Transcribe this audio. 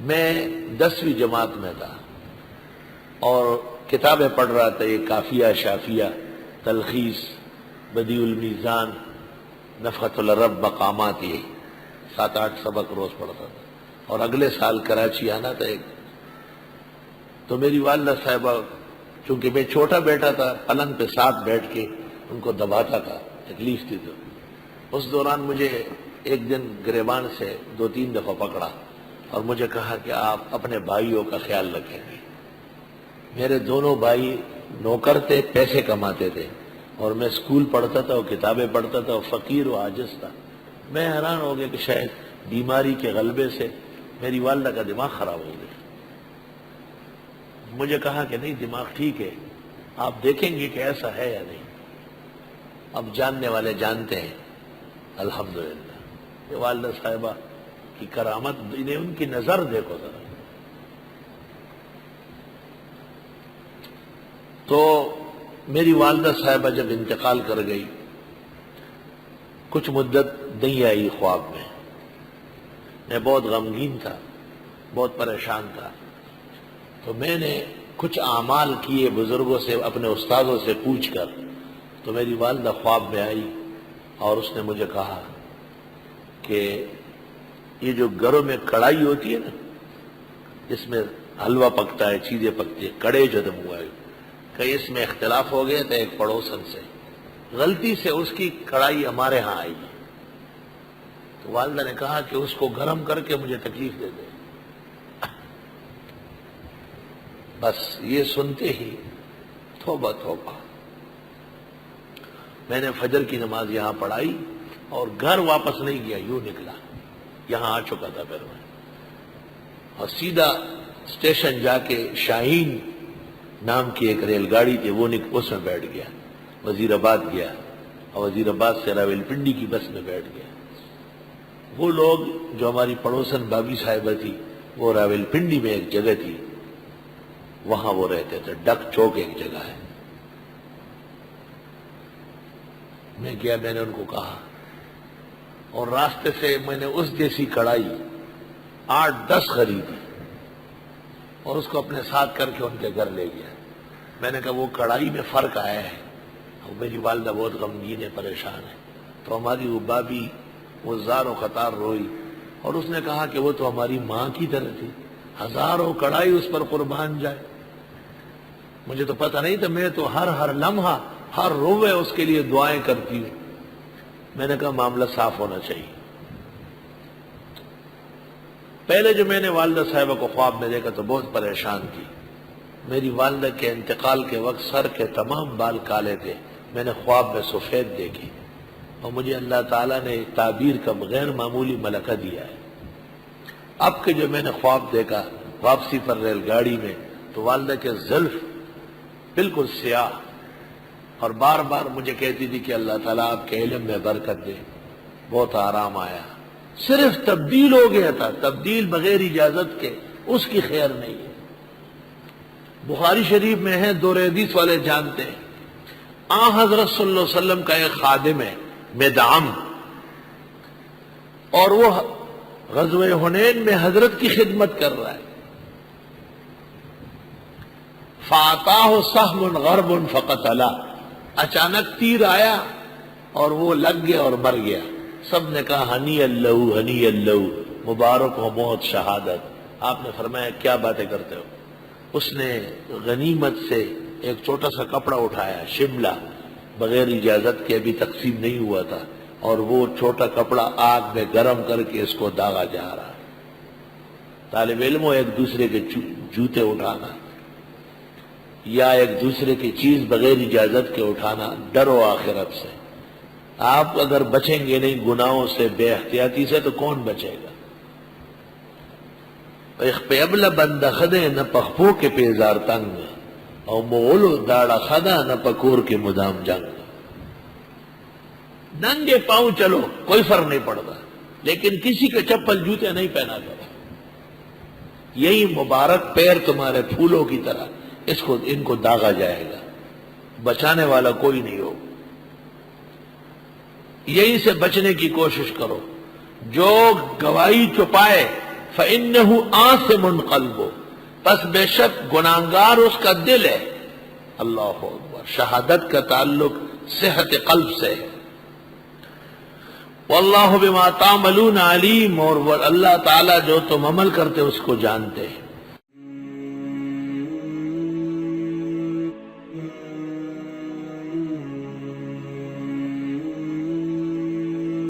میں 10ویں جماعت میں تھا اور کتابیں پڑھ رہا تھا، یہ کافیہ، شافیہ، تلخیص، بدیع المیزان، نفحۃ الرب، مقامات، یہ 7-8 سبق روز پڑھتا تھا۔ اور اگلے سال کراچی آنا تھا تو میری والدہ صاحبہ، چونکہ میں چھوٹا بیٹا تھا، پلنگ پہ ساتھ بیٹھ کے ان کو دباتا تھا، تکلیف تھی، تو اس دوران مجھے ایک دن گریبان سے 2-3 دفعہ پکڑا اور مجھے کہا کہ آپ اپنے بھائیوں کا خیال رکھیں گے۔ میرے دونوں بھائی نوکر تھے، پیسے کماتے تھے، اور میں اسکول پڑھتا تھا اور کتابیں پڑھتا تھا اور فقیر و عاجز تھا۔ میں حیران ہو گیا کہ شاید بیماری کے غلبے سے میری والدہ کا دماغ خراب ہو گیا۔ مجھے کہا کہ نہیں، دماغ ٹھیک ہے، آپ دیکھیں گے کہ ایسا ہے یا نہیں۔ اب جاننے والے جانتے ہیں، الحمدللہ۔ یہ والدہ صاحبہ کی کرامت، انہیں ان کی نظر دیکھو ذرا۔ تو میری والدہ صاحبہ جب انتقال کر گئی، کچھ مدت نہیں آئی خواب میں بہت غمگین تھا، بہت پریشان تھا۔ تو میں نے کچھ اعمال کیے بزرگوں سے، اپنے استادوں سے پوچھ کر، تو میری والدہ خواب میں آئی اور اس نے مجھے کہا کہ یہ جو گھروں میں کڑھائی ہوتی ہے نا، جس میں حلوہ پکتا ہے، چیزیں پکتی ہیں، کڑے جو دم ہوا ہے، کہ اس میں اختلاف ہو گیا تھا ایک پڑوسن سے، غلطی سے اس کی کڑھائی ہمارے ہاں آئی۔ تو والدہ نے کہا کہ اس کو گرم کر کے مجھے تکلیف دے دے۔ بس یہ سنتے ہی توبہ توبہ، میں نے فجر کی نماز یہاں پڑھائی اور گھر واپس نہیں گیا، یوں نکلا، یہاں آ چکا تھا پھر میں، اور سیدھا اسٹیشن جا کے شاہین نام کی ایک ریل گاڑی تھی، اس میں بیٹھ گیا، وزیر آباد گیا، اور وزیر آباد سے راولپنڈی کی بس میں بیٹھ گیا۔ وہ لوگ جو ہماری پڑوسن بابی صاحبہ تھی، وہ راولپنڈی میں ایک جگہ تھی، وہاں وہ رہتے تھے، ڈک چوک ایک جگہ ہے۔ میں گیا، میں نے ان کو کہا، اور راستے سے میں نے اس جیسی کڑھائی 8-10 خریدی اور اس کو اپنے ساتھ کر کے ان کے گھر لے گیا۔ میں نے کہا وہ کڑھائی میں فرق آیا ہے، اور میری والدہ بہت غمگین ہے، پریشان ہے۔ تو ہماری وہ بابی، وہ زار و خطار روئی، اور اس نے کہا کہ وہ تو ہماری ماں کی طرح تھی، ہزاروں کڑھائی اس پر قربان جائے۔ مجھے تو پتہ نہیں تھا، میں تو ہر لمحہ، ہر روے اس کے لیے دعائیں کرتی ہوں۔ میں نے کہا معاملہ صاف ہونا چاہیے۔ پہلے جو میں نے والدہ صاحبہ کو خواب میں دیکھا تو بہت پریشان تھی۔ میری والدہ کے انتقال کے وقت سر کے تمام بال کالے تھے، میں نے خواب میں سفید دیکھی، اور مجھے اللہ تعالیٰ نے تعبیر کا غیر معمولی ملکہ دیا ہے۔ اب کہ جو میں نے خواب دیکھا واپسی پر ریل گاڑی میں، تو والدہ کے زلف بالکل سیاہ، اور بار بار مجھے کہتی تھی کہ اللہ تعالیٰ آپ کے علم میں برکت دے۔ بہت آرام آیا، صرف تبدیل ہو گیا تھا، تبدیل بغیر اجازت کے، اس کی خیر نہیں ہے۔ بخاری شریف میں ہے، دور حدیث والے جانتے ہیں، حضرت صلی اللہ علیہ وسلم کا ایک خادم ہے مدعم، اور وہ غزوہ حنین میں حضرت کی خدمت کر رہا ہے۔ فَأَتَاهُ سَهْمٌ غَرْبٌ فَقَتَلَهُ، اچانک تیر آیا اور وہ لگ گیا اور مر گیا۔ سب نے کہا ہنی اللہ، ہنی اللہ، مبارک ہو موت، شہادت۔ آپ نے فرمایا کیا باتیں کرتے ہو؟ اس نے غنیمت سے ایک چھوٹا سا کپڑا اٹھایا، شملہ، بغیر اجازت کے، ابھی تقسیم نہیں ہوا تھا، اور وہ چھوٹا کپڑا آگ میں گرم کر کے اس کو داغا جا رہا۔ طالب علموں، ایک دوسرے کے جوتے اٹھانا یا ایک دوسرے کی چیز بغیر اجازت کے اٹھانا، ڈرو آخرت سے۔ آپ اگر بچیں گے نہیں گناہوں سے، بے احتیاطی سے، تو کون بچے گا؟ پیبل بند خدے نہ پخپو کے پیزار تنگ، اور مغلو داڑا خدا نہ پکور کے مدام جنگ۔ ننگے پاؤں چلو، کوئی فرق نہیں پڑتا، لیکن کسی کے چپل جوتے نہیں پہنا کرو۔ یہی مبارک پیر تمہارے پھولوں کی طرح، ان کو داغا جائے گا، بچانے والا کوئی نہیں ہو۔ یہی سے بچنے کی کوشش کرو۔ جو گواہی چھپائے فَإِنَّهُ آثِمٌ قَلْبُهُ، پس بے شک گناہگار اس کا دل ہے۔ اللہ اکبر، شہادت کا تعلق صحت قلب سے ہے۔ واللہ بما تعملون علیم، اور اللہ تعالیٰ جو تم عمل کرتے اس کو جانتے ہیں۔